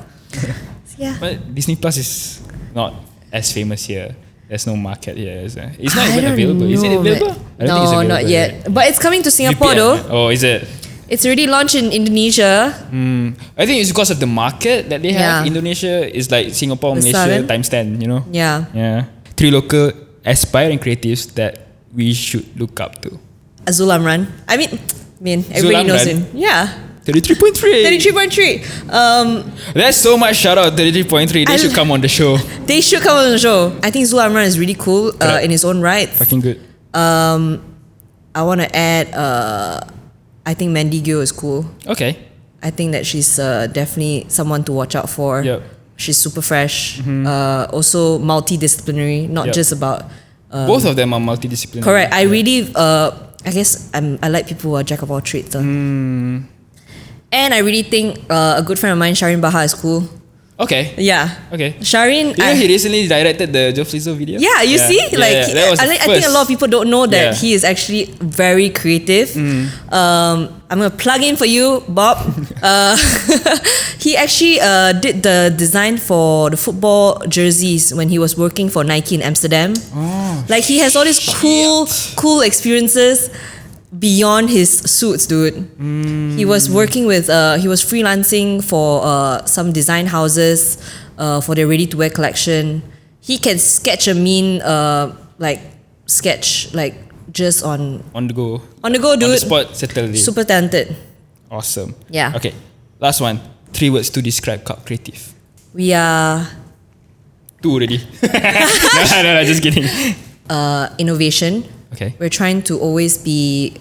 Yeah. But Disney Plus is not as famous here. There's no market here. Is there? It's not I even don't available. Is it know, available? man. I don't think it's No, available, not yet. right? But it's coming to Singapore VPN. though. Oh, is it? It's already launched in Indonesia. I think it's because of the market that they have. Yeah. Indonesia is like Singapore, Besar, Malaysia kan? times 10, you know? Yeah. Yeah. Three local aspiring creatives that we should look up to. Azul Amran. I mean, everybody knows Amran? him. Yeah. 33.3. 33.3. That's so much shout out 33.3. They should come on the show. They should come on the show. I think Zul Amran is really cool Correct. in his own right. Fucking good. I want to add, I think Mandy Gill is cool. Okay. I think that she's definitely someone to watch out for. Yep. She's super fresh. Also multidisciplinary, not Yep. just about. Both of them are multidisciplinary. Correct. I really, I guess I like people who are jack of all trades. And I really think a good friend of mine, Sharin Baha, is cool. Okay. Yeah. Okay. Sharin, You know he recently directed the Joe Flizzo video? yeah, you see, like that was I think a lot of people don't know that Yeah. he is actually very creative. I'm gonna plug in for you, Bob. He actually did the design for the football jerseys when he was working for Nike in Amsterdam. Oh, Like he has all these cool experiences beyond his suits, dude. He was working with he was freelancing for some design houses for their ready to wear collection. He can sketch a mean sketch like just on on the go. the go, dude. On the spot, settle it. Super talented. Awesome. Yeah. Okay. Last one. 3 words to describe Cup Creative. We are 2 already. no, just kidding. innovation. Okay. We're trying to always be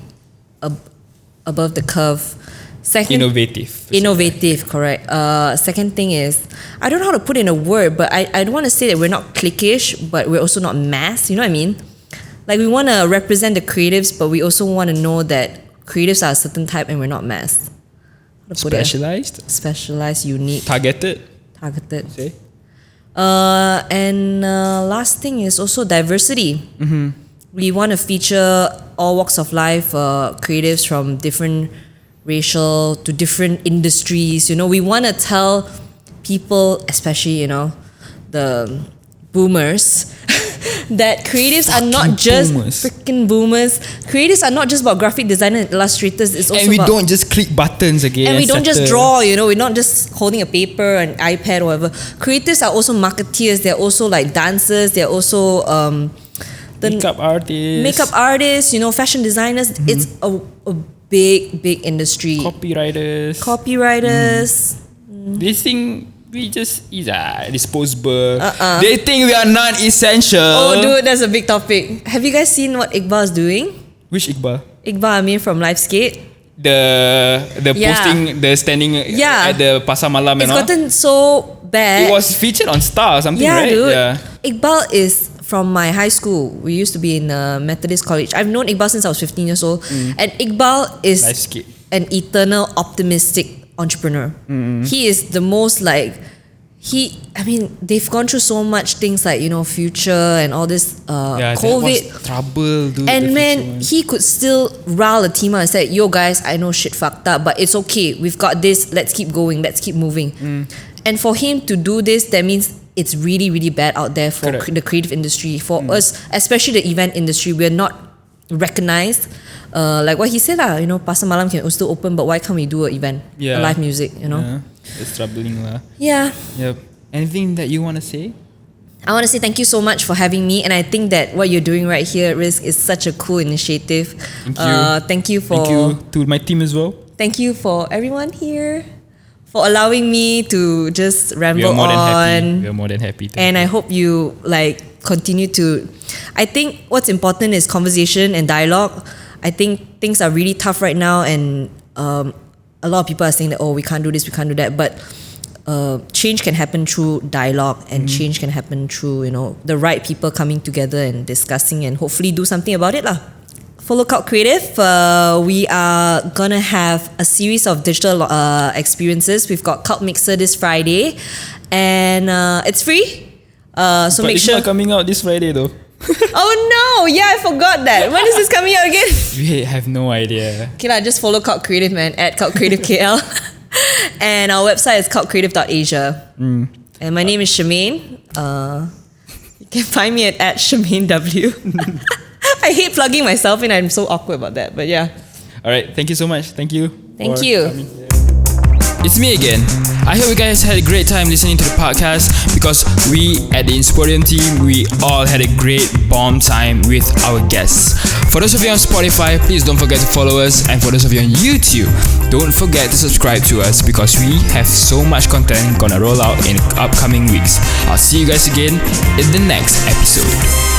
above the curve. Second, Innovative, correct. Second thing is, I don't know how to put in a word, but I don't want to say that we're not cliquish, but we're also not mass. You know what I mean? Like we want to represent the creatives, but we also want to know that creatives are a certain type and we're not mass. How to put it? Specialized, unique, Targeted. and Say. last thing is also diversity. We want to feature all walks of life, creatives from different racial, to different industries. You know, we want to tell people, especially, you know, the boomers, that creatives are not just freaking boomers. Creatives are not just about graphic design and illustrators. It's also And we about, don't just click buttons again. and we don't just draw, you know, we're not just holding a paper, an iPad or whatever. Creatives are also marketeers. They're also like dancers. They're also makeup artists, you know, fashion designers. It's a big industry. Copywriters. They think we just disposable. They think we are non-essential. Oh, dude, that's a big topic. Have you guys seen what Iqbal is doing? Which Iqbal? Iqbal Amir from Liveskate. The posting, the standing at the Pasar Malam and all. It's gotten so bad. It was featured on Star or something, right? Dude. Yeah. Iqbal is from my high school. We used to be in Methodist College. I've known Iqbal since I was 15 years old. And Iqbal is Liveskate. an eternal optimistic entrepreneur. He is the most like, they've gone through so much things like, you know, future and all this COVID. That was trouble, dude. And man, he could still rile a team out and say, yo guys, I know shit fucked up, but it's okay. We've got this. Let's keep going. Let's keep moving. And for him to do this, that means it's really, really bad out there for the creative industry. For us, especially the event industry, we're not recognized. Like what he said, you know, Pasar Malam can still open, but why can't we do an event, a live music, you know? Yeah. It's troubling lah. Yeah. Yep. Anything that you want to say? I want to say thank you so much for having me, and I think that what you're doing right here at Rizq is such a cool initiative. Thank you. Thank you to my team as well. Thank you for everyone here for allowing me to just ramble on. We are more than happy. And I hope you like continue to. I think what's important is conversation and dialogue. I think things are really tough right now, and a lot of people are saying that, oh, we can't do this, we can't do that, but change can happen through dialogue, and change can happen through, you know, the right people coming together and discussing and hopefully do something about it lah. For Lookout Creative, we are gonna have a series of digital experiences. We've got Cult Mixer this Friday, and it's free. So but make it's sure. not coming out this Friday though. Oh no! Yeah, I forgot that. When is this coming out again? We have no idea. Okay lah, just follow Cult Creative, man, at Cult Creative KL. And our website is cultcreative.asia. And my name is Shermaine. You can find me at Shermaine W. I hate plugging myself in. I'm so awkward about that, but yeah. Alright, thank you so much. Thank you. Thank you. It's me again. I hope you guys had a great time listening to the podcast, because we at the Insporeum team, we all had a great bomb time with our guests. For those of you on Spotify, please don't forget to follow us, and for those of you on YouTube, don't forget to subscribe to us, because we have so much content gonna roll out in upcoming weeks. I'll see you guys again in the next episode.